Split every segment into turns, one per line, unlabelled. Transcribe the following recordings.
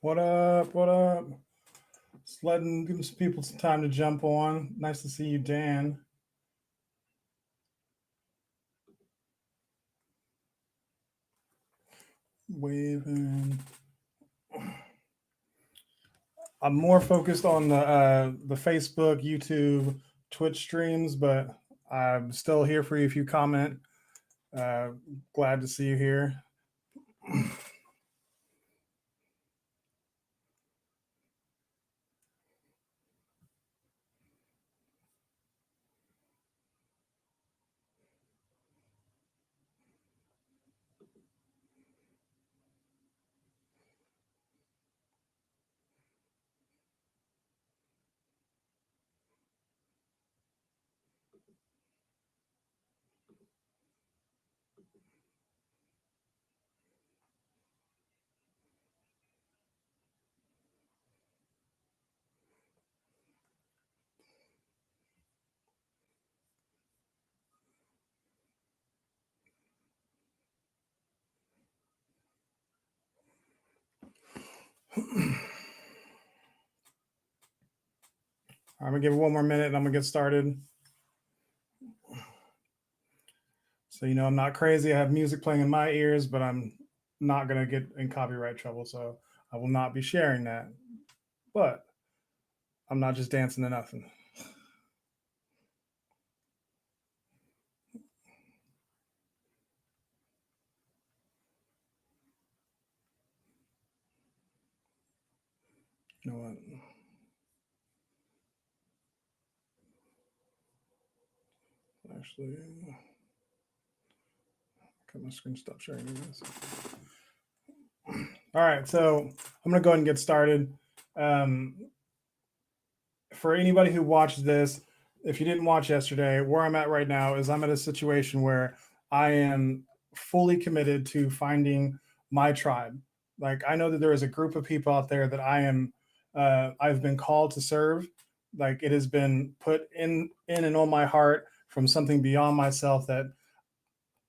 What up? What up? Just give some people some time to jump on. Nice to see you, Dan. Waving. I'm more focused on the Facebook, YouTube, Twitch streams, but I'm still here for you if you comment. Uh, Glad to see you here. I'm gonna give it one more minute and I'm gonna get started. So I'm not crazy. I have music playing in my ears, but I'm not gonna get in copyright trouble, so I will not be sharing that. But I'm not just dancing to nothing. You know what? Actually, cut my screen. Stop sharing this. All right, so I'm gonna go ahead and get started. Um, for anybody who watched this, if you didn't watch yesterday, where I'm at right now is I'm at a situation where I am fully committed to finding my tribe. Like I know that there is a group of people out there that I've been called to serve. Like it has been put in and on my heart from something beyond myself that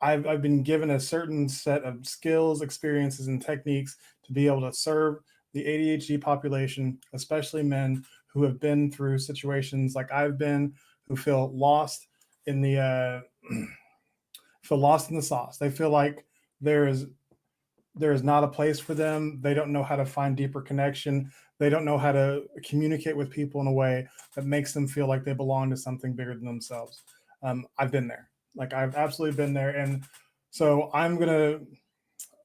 I've been given a certain set of skills, experiences, and techniques to be able to serve the ADHD population, especially men who have been through situations like I've been, who feel lost in the feel lost in the sauce. They feel like there is there is not a place for them. They don't know how to find deeper connection. They don't know how to communicate with people in a way that makes them feel like they belong to something bigger than themselves. I've been there. Like I've absolutely been there, and so I'm gonna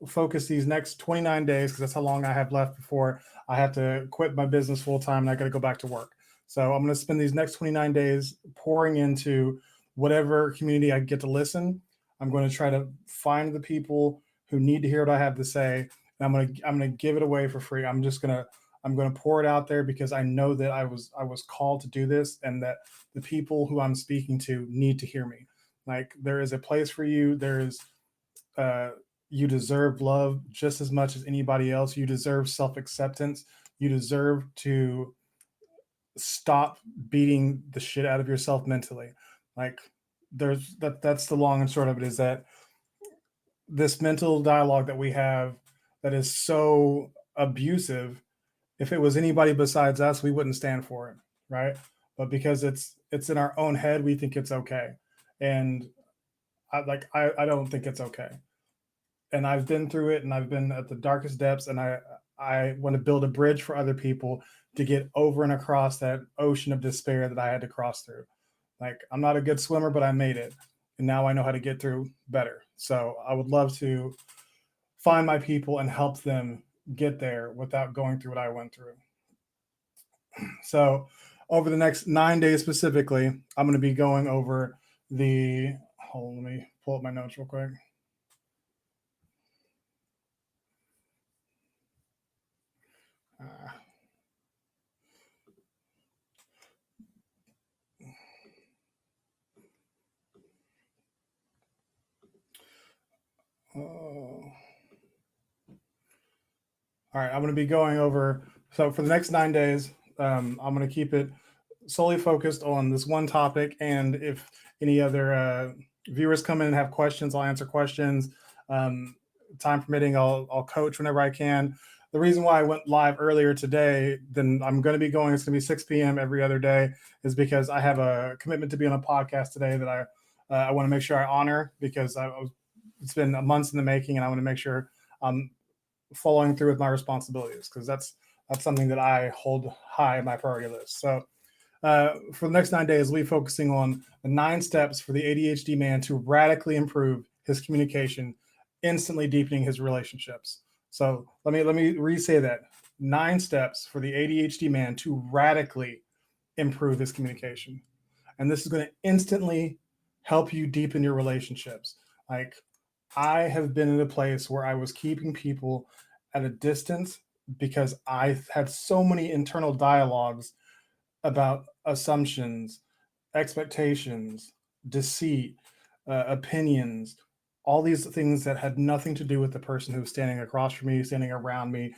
focus these next 29 days because that's how long I have left before I have to quit my business full time and I got to go back to work. So I'm going to spend these next 29 days pouring into whatever community I get to listen. I'm going to try to find the people who need to hear what I have to say, and I'm going to give it away for free. I'm going to pour it out there because I know that I was called to do this and that the people who I'm speaking to need to hear me. Like there is a place for you. Uh, you deserve love just as much as anybody else. You deserve self acceptance. You deserve to stop beating the shit out of yourself mentally. Like that's the long and short of it is that this mental dialogue that we have that is so abusive, if it was anybody besides us, we wouldn't stand for it, right? But because it's in our own head, we think it's okay. And I don't think it's okay. And I've been through it and I've been at the darkest depths and I want to build a bridge for other people to get over and across that ocean of despair that I had to cross through. Like I'm not a good swimmer, but I made it. And now I know how to get through better. So I would love to find my people and help them get there without going through what I went through. So over the next 9 days specifically, I'm going to be going over the hold on, let me pull up my notes real quick. Uh, oh. All right, I'm going to be going over. So for the next 9 days, I'm going to keep it solely focused on this one topic. And if any other viewers come in and have questions, I'll answer questions. Um, Time permitting, I'll coach whenever I can. the reason why I went live earlier today than I'm going to be going, it's going to be 6 p.m. every other day, is because I have a commitment to be on a podcast today that I want to make sure I honor, because it's been months in the making, and I want to make sure I'm following through with my responsibilities, because that's something that I hold high on my priority list. So for the next 9 days, we'll be focusing on the 9 steps for the ADHD man to radically improve his communication, instantly deepening his relationships. So let me re-say that: 9 steps for the ADHD man to radically improve his communication, and this is going to instantly help you deepen your relationships. Like, I have been in a place where I was keeping people at a distance because I had so many internal dialogues about assumptions, expectations, deceit, opinions, all these things that had nothing to do with the person who was standing across from me, standing around me,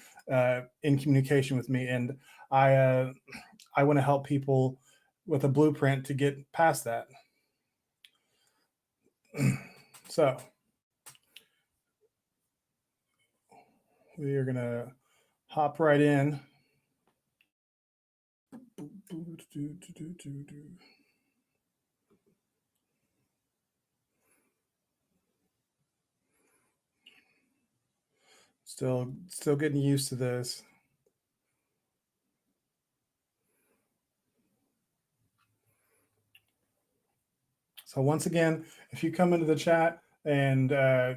in communication with me. And I, I want to help people with a blueprint to get past that. So we are gonna hop right in. Still getting used to this. So once again, if you come into the chat and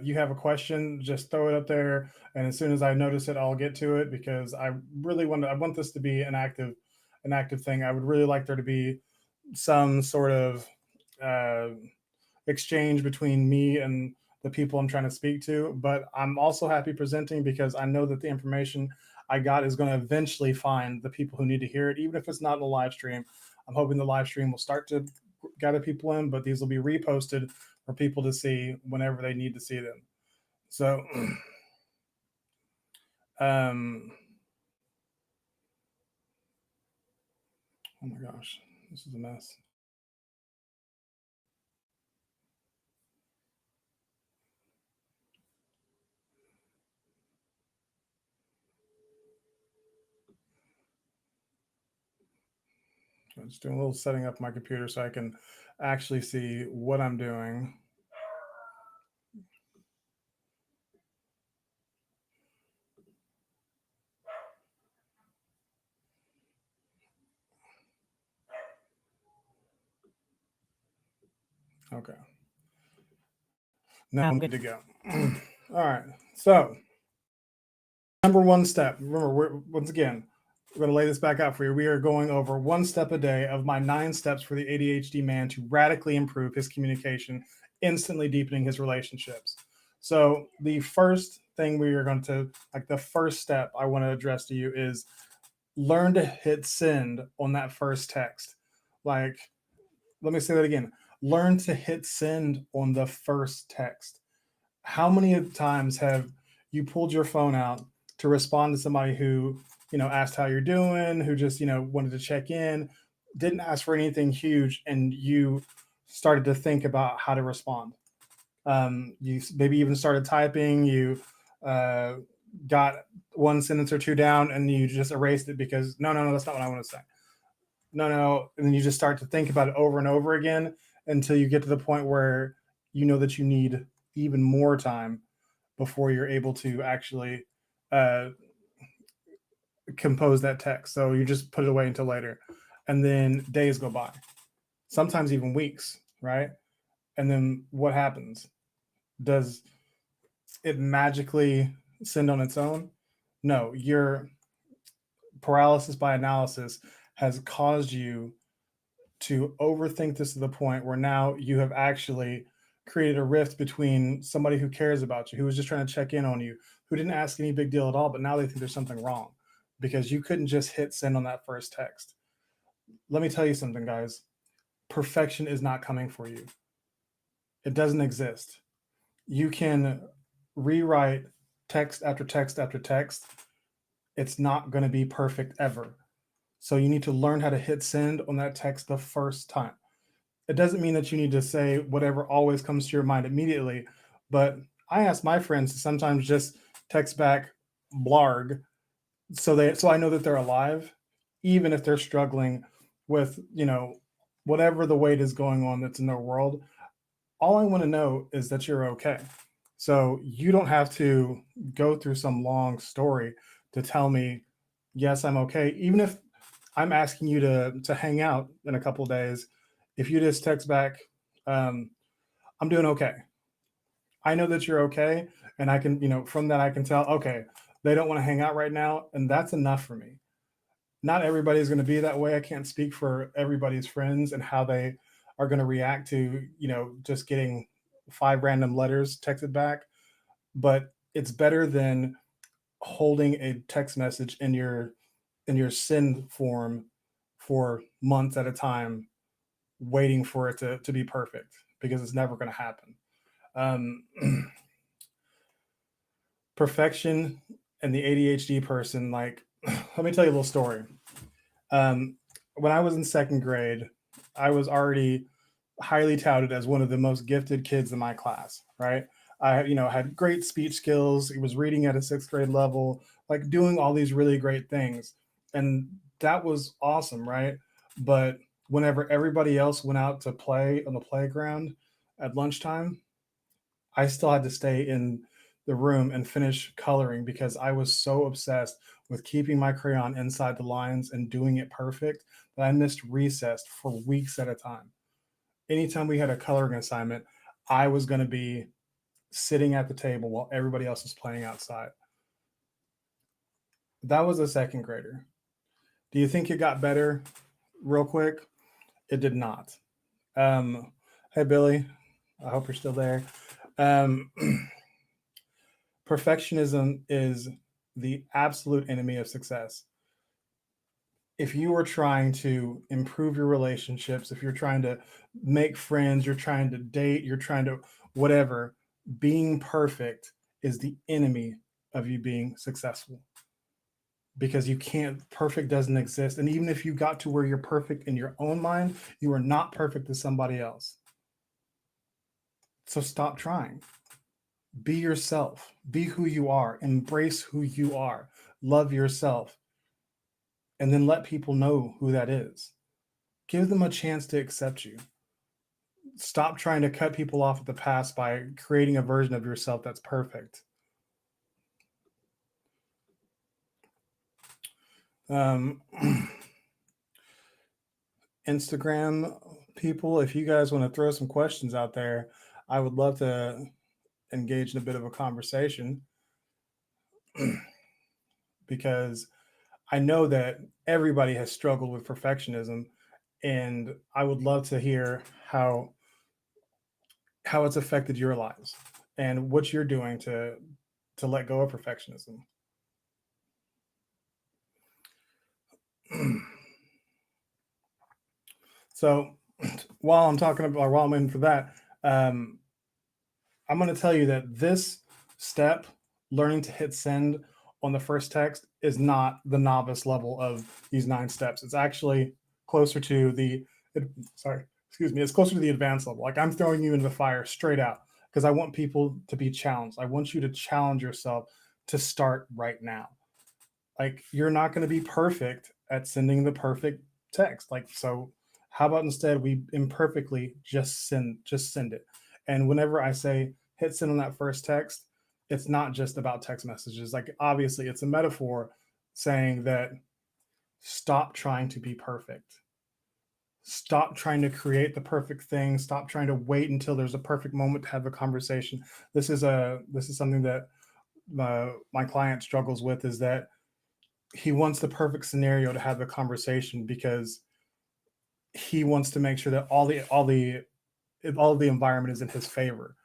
you have a question, just throw it up there, and as soon as I notice it, I'll get to it, because I want this to be an active thing. I would really like there to be some sort of uh, exchange between me and the people I'm trying to speak to. But I'm also happy presenting, because I know that the information I got is going to eventually find the people who need to hear it, even if it's not in a live stream. I'm hoping the live stream will start to gather people in, but these will be reposted for people to see whenever they need to see them. So, um, oh my gosh, this is a mess. I'm just doing a little setting up my computer so I can actually see what I'm doing. Okay. Now I'm good to go. All right. So, number one step. Remember, once again, we're going to lay this back out for you. We are going over 1 step a day of my 9 steps for the ADHD man to radically improve his communication, instantly deepening his relationships. So, the first thing we are going to, like, the first step I want to address to you is learn to hit send on that first text. Like, let me say that again: learn to hit send on the first text. How many times have you pulled your phone out to respond to somebody who, asked how you're doing, who just, wanted to check in, didn't ask for anything huge, and you started to think about how to respond? You maybe even started typing, you uh, got one sentence or two down, and you just erased it because, no, that's not what I want to say. No. And then you just start to think about it over and over again until you get to the point where you know that you need even more time before you're able to actually uh, compose that text. So you just put it away until later. And then days go by, sometimes even weeks, right? And then what happens? Does it magically send on its own? No, your paralysis by analysis has caused you to overthink this to the point where now you have actually created a rift between somebody who cares about you, who was just trying to check in on you, who didn't ask any big deal at all, but now they think there's something wrong because you couldn't just hit send on that first text. Let me tell you something, guys. Perfection is not coming for you. It doesn't exist. You can rewrite text after text after text. It's not going to be perfect ever. So you need to learn how to hit send on that text the first time. It doesn't mean that you need to say whatever always comes to your mind immediately, but I ask my friends to sometimes just text back blarg So I know that they're alive, even if they're struggling with, whatever the weight is going on that's in their world. All I want to know is that you're okay. So you don't have to go through some long story to tell me, yes, I'm okay. Even if I'm asking you to hang out in a couple of days, if you just text back, um, I'm doing okay. I know that you're okay, and I can, from that I can tell, okay, they don't want to hang out right now, and that's enough for me. Not everybody's going to be that way. I can't speak for everybody's friends and how they are going to react to, just getting five random letters texted back. But it's better than holding a text message in your send form for months at a time, waiting for it to be perfect, because it's never going to happen. Um, Perfection and the ADHD person, like, let me tell you a little story. Um, when I was in second grade, I was already highly touted as one of the most gifted kids in my class, right? I, had great speech skills. I was reading at a sixth grade level, like doing all these really great things. And that was awesome, right? But whenever everybody else went out to play on the playground at lunchtime, I still had to stay in the room and finish coloring because I was so obsessed with keeping my crayon inside the lines and doing it perfect that I missed recess for weeks at a time. Anytime we had a coloring assignment, I was going to be sitting at the table while everybody else was playing outside. That was a second grader. Do you think it got better real quick? It did not. Hey, Billy. I hope you're still there. Um, Perfectionism is the absolute enemy of success. If you are trying to improve your relationships, if you're trying to make friends, you're trying to date, you're trying to whatever, being perfect is the enemy of you being successful, because you can't, perfect doesn't exist. And even if you got to where you're perfect in your own mind, you are not perfect to somebody else. So stop trying. Be yourself. Be who you are. Embrace who you are. Love yourself. And then let people know who that is. Give them a chance to accept you. Stop trying to cut people off at the past by creating a version of yourself that's perfect. Um, Instagram people, if you guys want to throw some questions out there, I would love to engage in a bit of a conversation because I know that everybody has struggled with perfectionism, and I would love to hear how it's affected your lives and what you're doing to let go of perfectionism. So while I'm in for that, um, I'm going to tell you that this step, learning to hit send on the first text, is not the novice level of these 9 steps. It's actually closer to sorry, excuse me, it's closer to the advanced level. Like, I'm throwing you into the fire straight out because I want people to be challenged. I want you to challenge yourself to start right now. Like, you're not going to be perfect at sending the perfect text. Like, so how about instead we imperfectly just send it. And whenever I say hit send on that first text, it's not just about text messages. Like, obviously it's a metaphor saying that stop trying to be perfect. Stop trying to create the perfect thing. Stop trying to wait until there's a perfect moment to have a conversation. This is something that my client struggles with, is that he wants the perfect scenario to have the conversation because he wants to make sure that all the environment is in his favor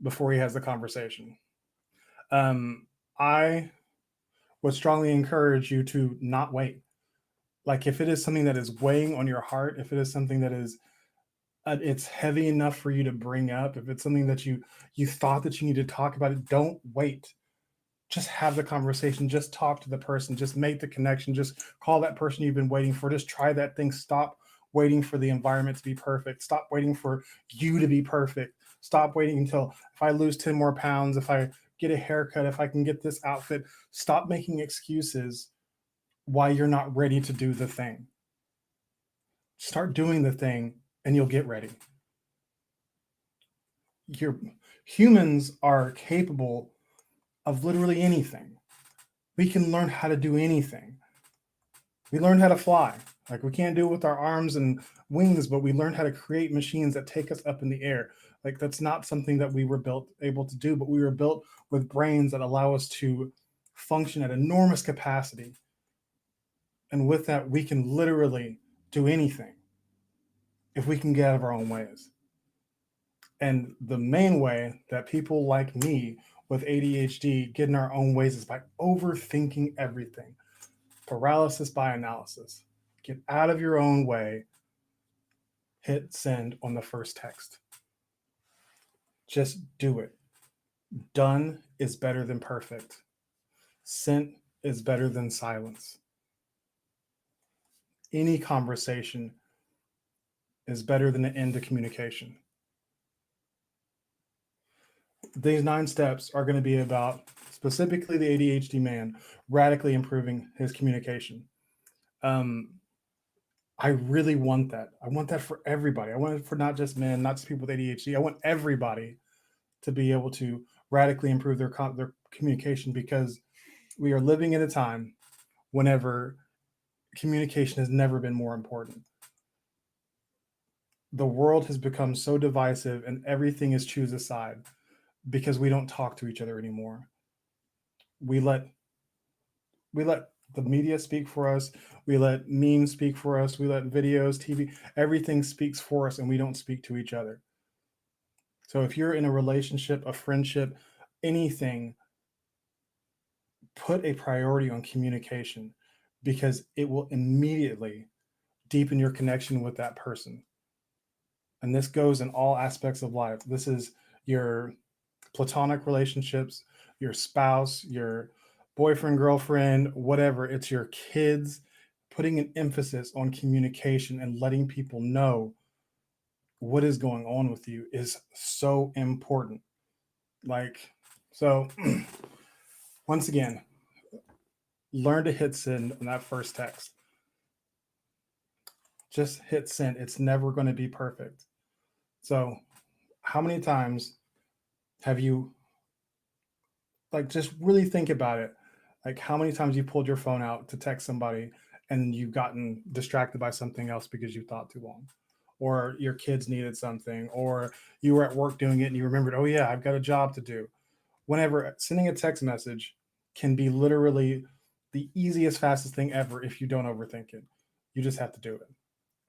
before he has the conversation. I would strongly encourage you to not wait. Like, if it is something that is weighing on your heart, if it is something that is it's heavy enough for you to bring up, if it's something that you thought that you need to talk about, it, don't wait. Just have the conversation, just talk to the person, just make the connection, just call that person you've been waiting for, just try that thing. Stop waiting for the environment to be perfect. Stop waiting for you to be perfect. Stop waiting until, if I lose 10 more pounds, if I get a haircut, if I can get this outfit. Stop making excuses why you're not ready to do the thing. Start doing the thing and you'll get ready. Humans are capable of literally anything. We can learn how to do anything. We learned how to fly. Like, we can't do it with our arms and wings, but we learned how to create machines that take us up in the air. Like, that's not something that we were able to do, but we were built with brains that allow us to function at enormous capacity. And with that, we can literally do anything if we can get out of our own ways. And the main way that people like me with ADHD get in our own ways is by overthinking everything. Paralysis by analysis. Get out of your own way. Hit send on the first text. Just do it. Done is better than perfect. Sent is better than silence. Any conversation is better than the end of communication. These 9 steps are going to be about specifically the ADHD man radically improving his communication. I really want that. I want that for everybody. I want it for not just men, not just people with ADHD. I want everybody to be able to radically improve their communication, because we are living in a time whenever communication has never been more important. The world has become so divisive and everything is choose a side because we don't talk to each other anymore. We let the media speak for us. We let memes speak for us. We let videos, TV, everything speaks for us, and we don't speak to each other. So if you're in a relationship, a friendship, anything, put a priority on communication, because it will immediately deepen your connection with that person. And this goes in all aspects of life. This is your platonic relationships, your spouse, your boyfriend, girlfriend, whatever. It's your kids. Putting an emphasis on communication and letting people know what is going on with you is so important. Like, so once again, learn to hit send on that first text. Just hit send. It's never going to be perfect. So how many times have you, like, just really think about it. Like, how many times you pulled your phone out to text somebody and you've gotten distracted by something else because you thought too long, or your kids needed something, or you were at work doing it and you remembered, oh yeah, I've got a job to do. Whenever sending a text message can be literally the easiest, fastest thing ever if you don't overthink it. You just have to do it.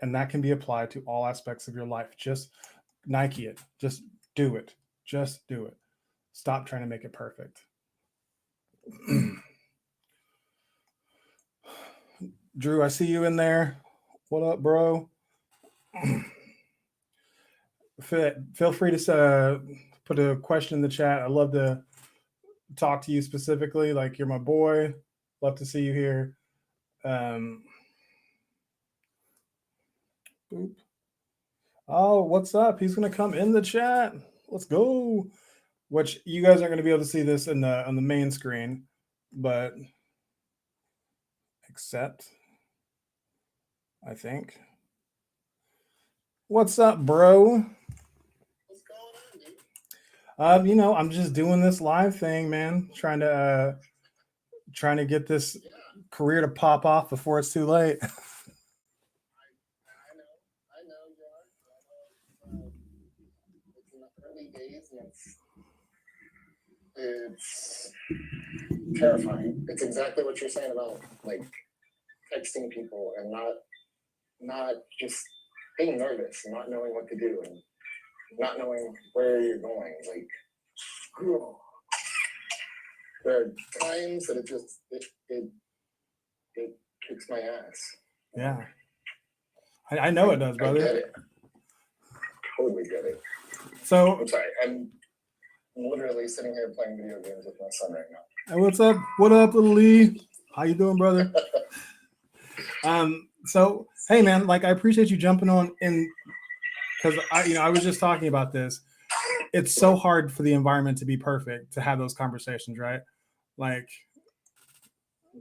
And that can be applied to all aspects of your life. Just Nike it. Just do it. Just do it. Stop trying to make it perfect. Drew, I see you in there. What up, bro? Feel free to put a question in the chat. I'd love to talk to you specifically. Like, you're my boy. Love to see you here. Boop. Oh, what's up? He's gonna come in the chat. Let's go. Which you guys aren't gonna be able to see this on the main screen, but accept, I think. What's up, bro?
What's going on, dude?
I'm just doing this live thing, man. Trying to get this career to pop off before it's too late.
I know you are. It's in the early days, and it's terrifying. It's exactly what you're saying about, like, texting people and not just being nervous, not knowing what to do, and not knowing where you're going. Like, there are times that it kicks my ass.
Yeah, I know it does, brother.
I get it. Totally get it.
So
I'm sorry. I'm literally sitting here playing video games with my son right now.
Hey, what's up? What up, little Lee? How you doing, brother? So hey, man, like, I appreciate you jumping on in, because I was just talking about this. it's so hard for the environment to be perfect to have those conversations, right? Like,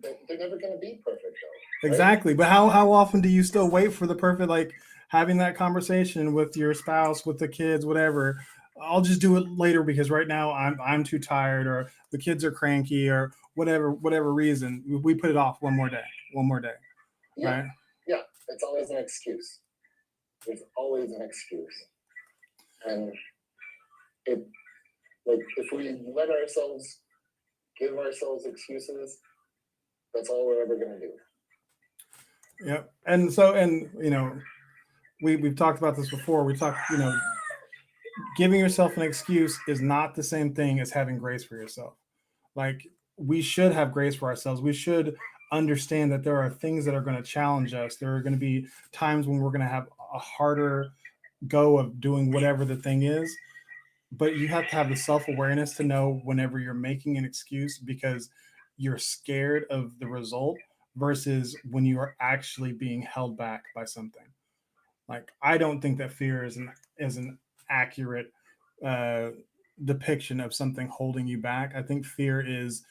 they're never going to be perfect though. Right?
exactly. But how often do you still wait for the perfect, like having that conversation with your spouse, with the kids, whatever? I'll just do it later because right now I'm too tired, or the kids are cranky, or whatever reason. We put it off one more day,
Yeah.
right?
Yeah. It's always an excuse. There's always an excuse. And it, like, if we let ourselves give ourselves excuses, that's all we're ever going to do.
Yep. And so, and we've talked about this before. We talked, giving yourself an excuse is not the same thing as having grace for yourself. Like, we should have grace for ourselves. We should understand that there are things that are going to challenge us. There are going to be times when we're going to have a harder go of doing whatever the thing is. But you have to have the self-awareness to know whenever you're making an excuse because you're scared of the result versus when you are actually being held back by something. Like, I don't think that fear is an accurate uh, depiction of something holding you back. I think fear is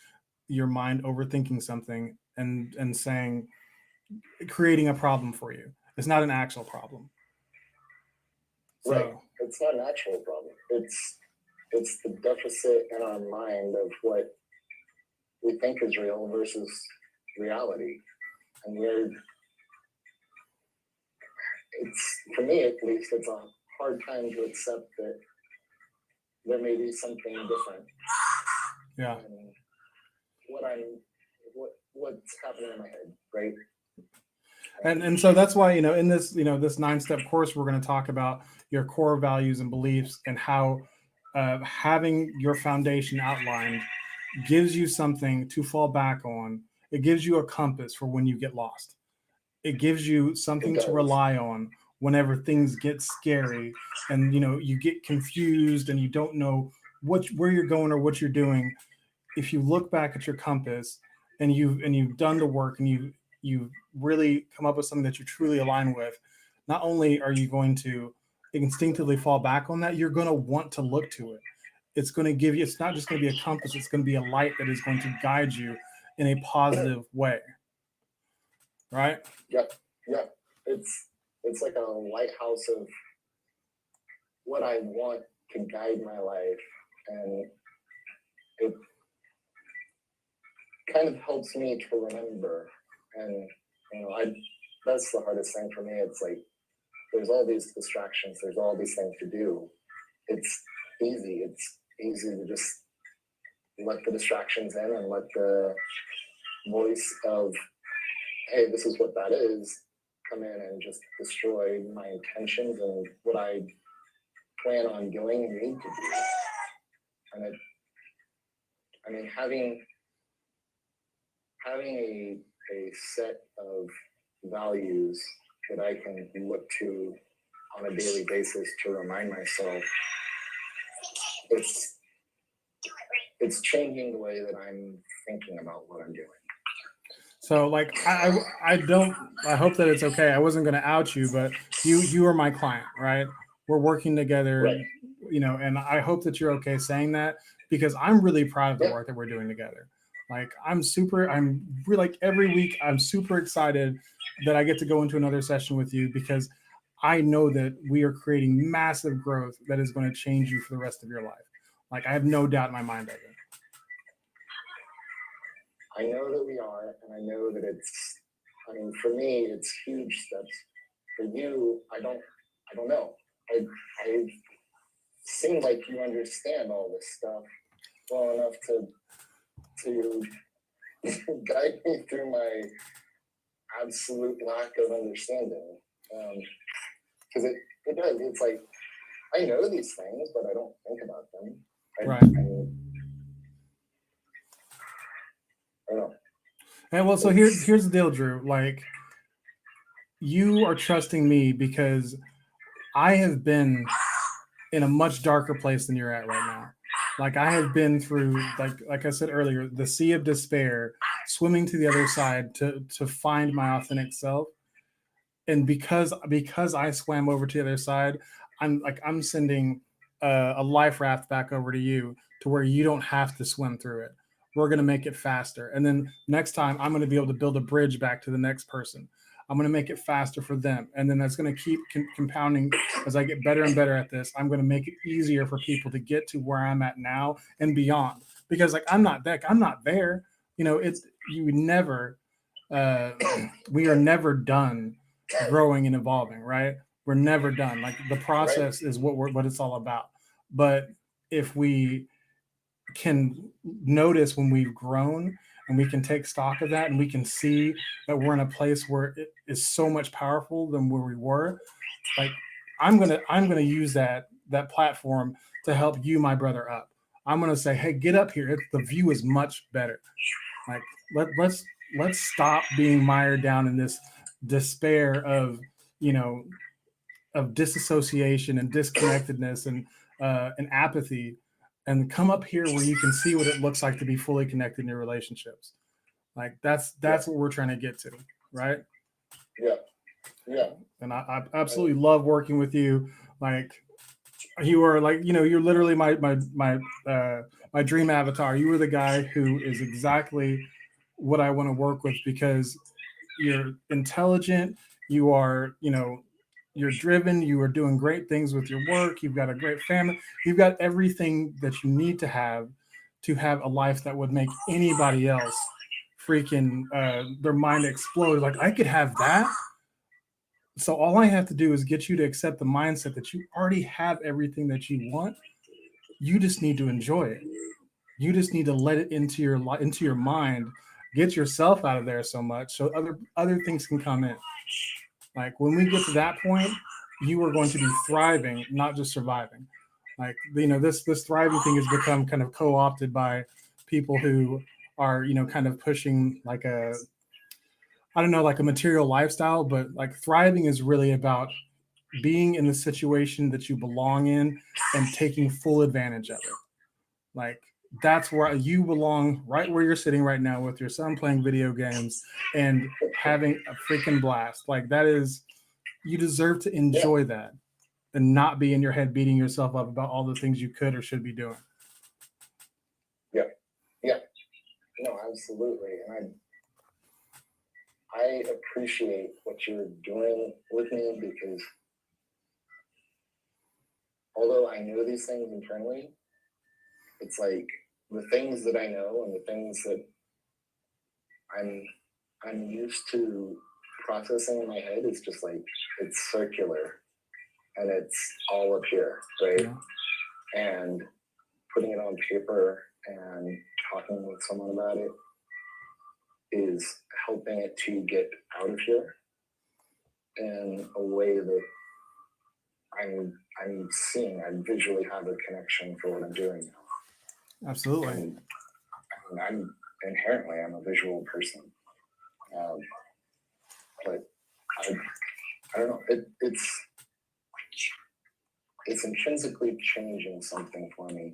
your mind overthinking something and saying, creating a problem for you. It's not an actual problem. So,
right. It's not an actual problem. It's the deficit in our mind of what we think is real versus reality. And it's, for me at least, it's a hard time to accept that there may be something different.
Yeah.
And what's happening in my head, right?
And so that's why, in this, this 9-step course, we're going to talk about your core values and beliefs and how having your foundation outlined gives you something to fall back on. It gives you a compass for when you get lost. It gives you something to rely on whenever things get scary and you get confused and you don't know where you're going or what you're doing. If you look back at your compass and you've done the work and you've really come up with something that you truly align with, not only are you going to instinctively fall back on that, you're going to want to look to it. It's going to give you, it's not just going to be a compass, it's going to be a light that is going to guide you in a positive way. Right?
Yeah. It's like a lighthouse of what I want to guide my life, and it kind of helps me to remember. And that's the hardest thing for me. It's like there's all these distractions, there's all these things to do. It's easy to just let the distractions in and let the voice of, hey, this is what that is, come in and just destroy my intentions and what I plan on doing and need to do. And having a set of values that I can look to on a daily basis to remind myself, it's changing the way that I'm thinking about what I'm doing.
So, like, I hope that it's okay. I wasn't going to out you, but you are my client, right? We're working together,
right.
And I hope that you're okay saying that because I'm really proud of the work that we're doing together. Like, I'm really, like, every week I'm super excited that I get to go into another session with you because I know that we are creating massive growth that is going to change you for the rest of your life. Like, I have no doubt in my mind of it.
I know that we are, and I know that for me, it's huge steps. For you, I don't know. I seem like you understand all this stuff well enough to guide me through my absolute lack of understanding. Because it does. It's like, I know these things, but I don't think about them.
Right.
I don't know.
And well, so here's the deal, Drew. Like, you are trusting me because I have been in a much darker place than you're at right now. Like, I have been through, like I said earlier, the sea of despair, swimming to the other side to find my authentic self. And because I swam over to the other side, I'm sending a life raft back over to you to where you don't have to swim through it. We're going to make it faster. And then next time, I'm going to be able to build a bridge back to the next person. I'm going to make it faster for them. And then that's going to keep compounding as I get better and better at this. I'm going to make it easier for people to get to where I'm at now and beyond. Because like I'm not there. You know, it's you would never we are never done growing and evolving, right? We're never done. Like the process is what it's all about. But if we can notice when we've grown and we can take stock of that and we can see that we're in a place where it is so much powerful than where we were, like I'm gonna use that platform to help you, my brother, up. I'm gonna say, hey, get up here. The view is much better. Like let's stop being mired down in this despair of, you know, of disassociation and disconnectedness and apathy, and come up here where you can see what it looks like to be fully connected in your relationships. Like that's what we're trying to get to, right?
Yeah.
And I absolutely love working with you. Like you are, like, you know, you're literally my dream avatar. You were the guy who is exactly what I want to work with, because you're intelligent, you are, you know, you're driven, you are doing great things with your work, you've got a great family, you've got everything that you need to have a life that would make anybody else freaking their mind explode. Like I could have that. So all I have to do is get you to accept the mindset that you already have everything that you want. You just need to enjoy it. You just need to let it into your mind. Get yourself out of there so much so other things can come in. Like when we get to that point, you are going to be thriving, not just surviving. Like, you know, this thriving thing has become kind of co-opted by people who are, you know, kind of pushing like I don't know, like a material lifestyle, but like thriving is really about being in the situation that you belong in and taking full advantage of it. Like that's where you belong, right where you're sitting right now with your son playing video games and having a freaking blast. Like that is, you deserve to enjoy that and not be in your head beating yourself up about all the things you could or should be doing.
Yeah. No, absolutely. And I appreciate what you're doing with me, because although I know these things internally, it's like the things that I know and the things that I'm used to processing in my head is just like it's circular and it's all up here, right? Yeah. And putting it on paper and talking with someone about it is helping it to get out of here in a way that I'm seeing. I visually have a connection for what I'm doing now.
Absolutely.
And I'm inherently I'm a visual person, but I don't know. It's intrinsically changing something for me,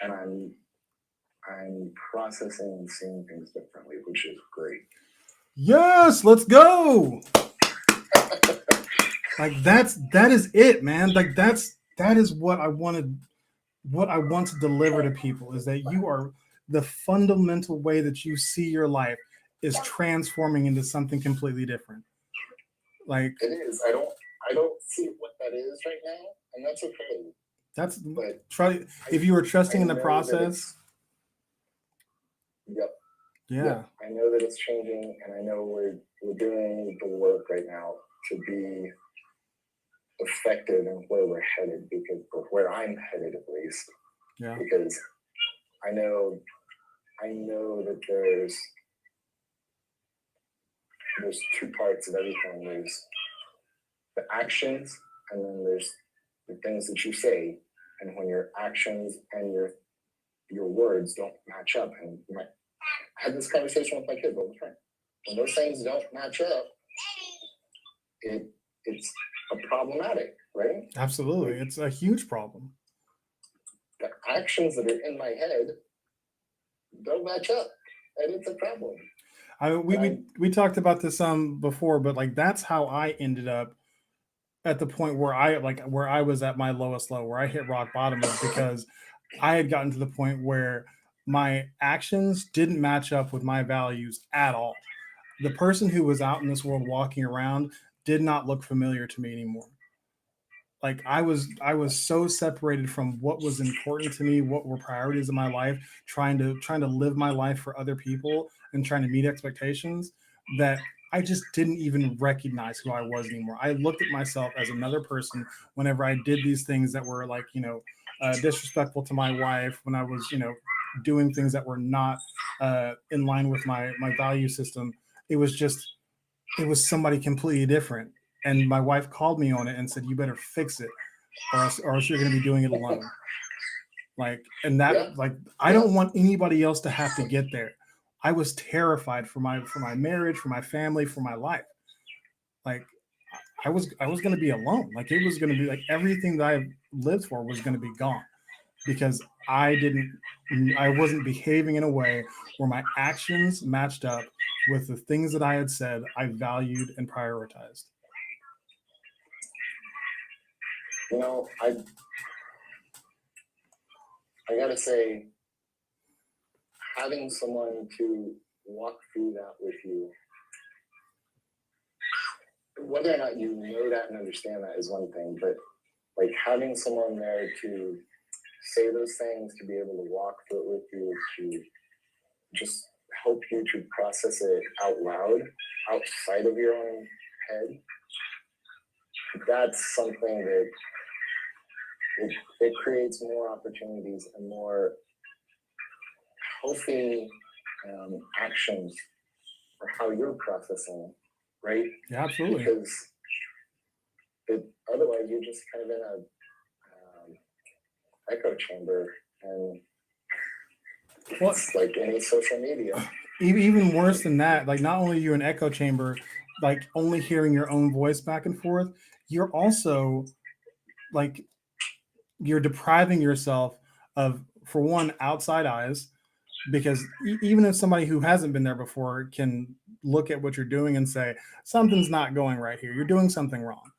and I'm processing and seeing things differently, which is great.
Yes, let's go. Like that is it, man. Like that is what I want to deliver to people, is that you are the fundamental way that you see your life is transforming into something completely different. Like
it is. I don't see what that is right now, and that's okay.
But try if you were trusting in the process.
Yep.
Yeah.
I know that it's changing, and I know we're doing the work right now to be effective in where we're headed, because or where I'm headed at least.
Yeah.
Because I know that there's two parts of everything. There's the actions, and then there's the things that you say. And when your actions and your words don't match up, and I had this conversation with my kids all the time. When those things don't match up, it's a problematic, right?
Absolutely. It's a huge problem.
The actions that are in my head don't match up, and it's a problem.
We talked about this before, but like that's how I ended up at the point where I was at my lowest low, where I hit rock bottom, is because I had gotten to the point where my actions didn't match up with my values at all. The person who was out in this world walking around did not look familiar to me anymore. Like I was so separated from what was important to me, what were priorities in my life, trying to live my life for other people and trying to meet expectations, that I just didn't even recognize who I was anymore. I looked at myself as another person whenever I did these things that were like, disrespectful to my wife, when I was, doing things that were not in line with my value system. It was just, it was somebody completely different. And my wife called me on it and said, "You better fix it, or else you're going to be doing it alone." Like, and
Yeah,
that, like, I
yeah.
don't want anybody else to have to get there. I was terrified for my marriage, for my family, for my life. Like, I was going to be alone. Like, it was going to be like everything that I lived for was going to be gone because I wasn't behaving in a way where my actions matched up with the things that I had said I valued and prioritized.
You know, I gotta say, having someone to walk through that with you, whether or not you know that and understand that is one thing, but like having someone there to say those things, to be able to walk through it with you, to just help you to process it out loud, outside of your own head, that's something that it creates more opportunities and more healthy actions for how you're processing, right?
Yeah, absolutely.
Because otherwise you're just kind of in a echo chamber, and
Well,
it's like any social media.
even worse than that, like, not only are you an echo chamber, like only hearing your own voice back and forth, you're also like, you're depriving yourself of, for one, outside eyes, because even if somebody who hasn't been there before can look at what you're doing and say something's not going right here, you're doing something wrong.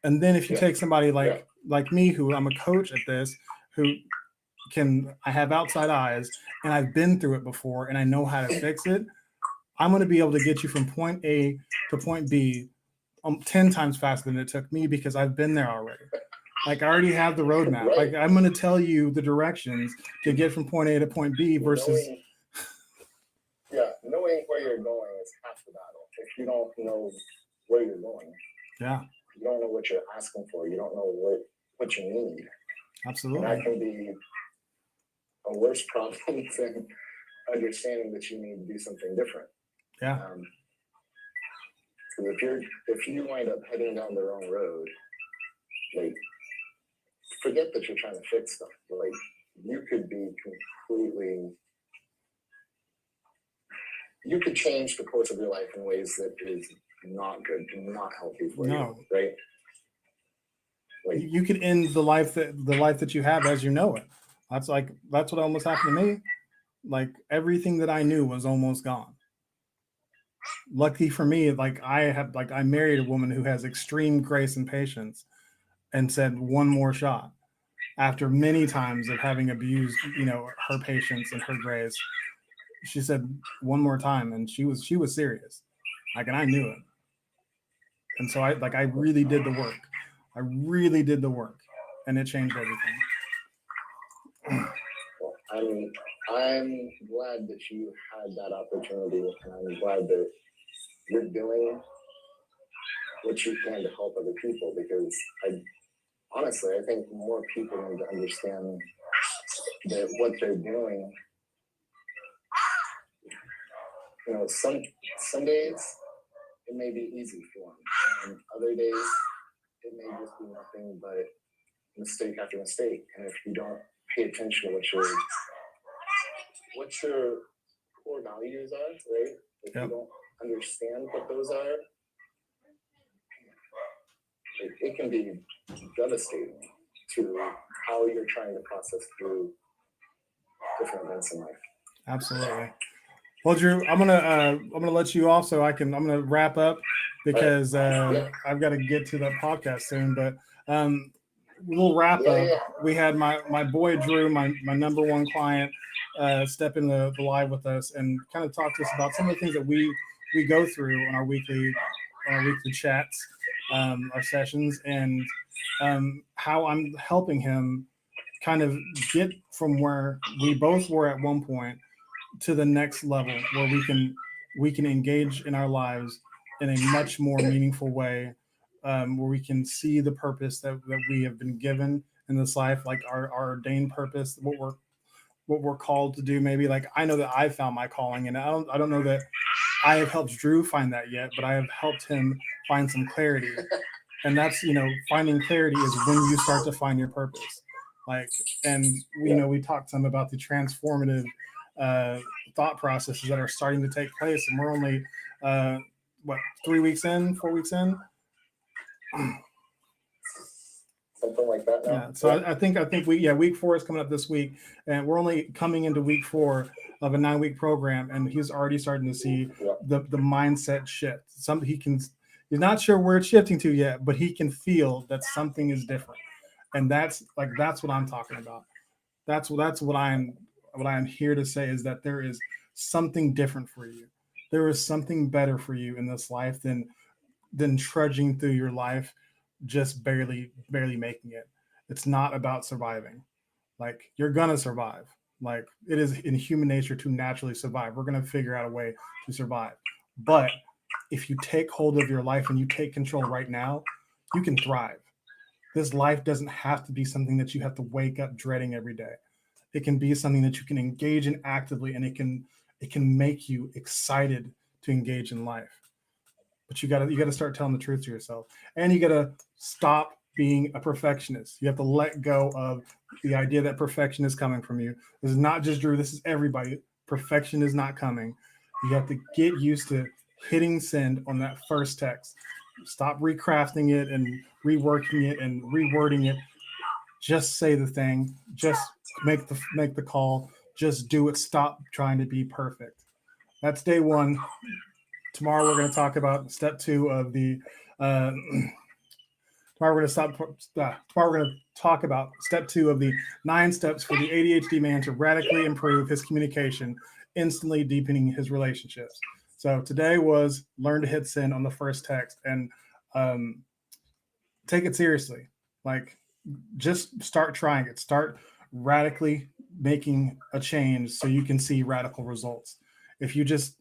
And then if you
Yeah,
take somebody
yeah,
like me, who I'm a coach at this, who I have outside eyes and I've been through it before and I know how to fix it, I'm going to be able to get you from point A to point B 10 times faster than it took me, because I've been there already. Like, I already have the roadmap.
right.
Like, I'm going to tell you the directions to get from point A to point B versus,
Knowing, yeah, knowing where you're going is half the battle. If you don't know where you're going,
yeah,
you don't know what you're asking for, you don't know what you need, and that
absolutely.
can be a worse problem than understanding that you need to do something different.
Yeah,
Um, if you wind up heading down the wrong road, like, forget that you're trying to fix stuff. Like, you could be completely, you could change the course of your life in ways that is not good, not healthy for you,
no,
right? Like,
you could end the life that you have as you know it. That's what almost happened to me. Like, everything that I knew was almost gone. Lucky for me, I married a woman who has extreme grace and patience, and said one more shot after many times of having abused, her patience and her grace. She said one more time, and she was serious. Like, and I knew it. And so I really did the work. I really did the work, and it changed everything.
I'm glad that you had that opportunity, and I'm glad that you're doing what you can to help other people, because honestly, I think more people need to understand that what they're doing, some days it may be easy for them, and other days it may just be nothing but mistake after mistake. And if you don't pay attention to what your core values are, right? If you
Yep,
don't understand what those are, it can be devastating to how you're trying to process through different events in life.
absolutely. Well, Drew, I'm gonna let you off so I'm gonna wrap up because I've got to get to that podcast soon. But little wrap up. We had my boy Drew, my number one client, step in the live with us and kind of talk to us about some of the things that we go through on our weekly chats, our sessions, and how I'm helping him kind of get from where we both were at one point to the next level where we can engage in our lives in a much more meaningful way, where we can see the purpose that we have been given in this life, like our ordained purpose, what we're called to do. Maybe like I know that I found my calling, and I don't know that I have helped Drew find that yet, but I have helped him find some clarity. And that's, finding clarity is when you start to find your purpose. Like, and we talked some about the transformative thought processes that are starting to take place, and we're only 4 weeks in.
Something like that now.
Yeah. So I think week 4 is coming up this week, and we're only coming into week 4 of a 9-week program, and he's already starting to see the mindset shift. He's not sure where it's shifting to yet, but he can feel that something is different, and that's what I'm talking about. That's what I'm here to say, is that there is something different for you. There is something better for you in this life than trudging through your life, just barely making it. It's not about surviving. Like, you're gonna survive. Like, it is in human nature to naturally survive. We're gonna figure out a way to survive. But if you take hold of your life and you take control right now, you can thrive. This life doesn't have to be something that you have to wake up dreading every day. It can be something that you can engage in actively, and it can make you excited to engage in life. But you gotta start telling the truth to yourself, and you gotta stop being a perfectionist. You have to let go of the idea that perfection is coming from you. This is not just Drew. This is everybody. Perfection is not coming. You have to get used to hitting send on that first text. Stop recrafting it and reworking it and rewording it. Just say the thing. Just make the call. Just do it. Stop trying to be perfect. That's day 1. Tomorrow we're going to talk about step 2 of the. Tomorrow we're going to talk about step 2 of the 9 steps for the ADHD man to radically improve his communication, instantly deepening his relationships. So today was learn to hit send on the first text, and take it seriously. Like, just start trying it. Start radically making a change so you can see radical results. If you just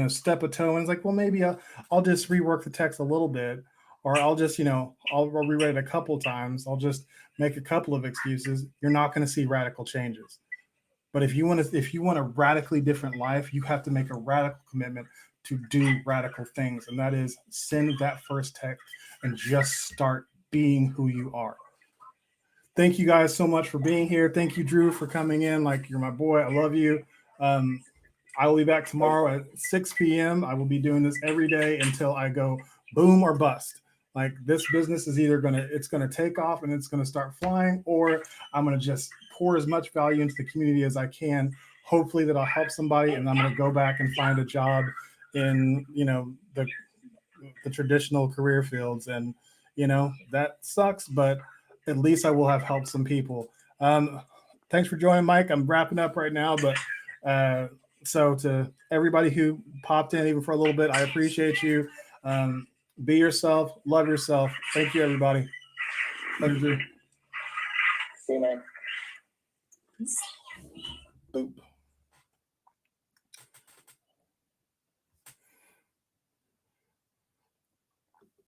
step a toe and it's like, well, maybe I'll just rework the text a little bit, or I'll just I'll rewrite it a couple times, I'll just make a couple of excuses, you're not going to see radical changes. But if you want a radically different life, you have to make a radical commitment to do radical things, and that is send that first text and just start being who you are. Thank you guys so much for being here. Thank you, Drew, for coming in. Like, you're my boy. I love you. I will be back tomorrow at 6 p.m. I will be doing this every day until I go boom or bust. Like, this business is either it's gonna take off and it's gonna start flying, or I'm gonna just pour as much value into the community as I can. Hopefully that I'll help somebody, and I'm gonna go back and find a job in the traditional career fields, and that sucks, but at least I will have helped some people. Thanks for joining, Mike. I'm wrapping up right now, but so to everybody who popped in even for a little bit, I appreciate you. Be yourself, love yourself. Thank you, everybody. Love you, Drew.
See you, man.
Boop.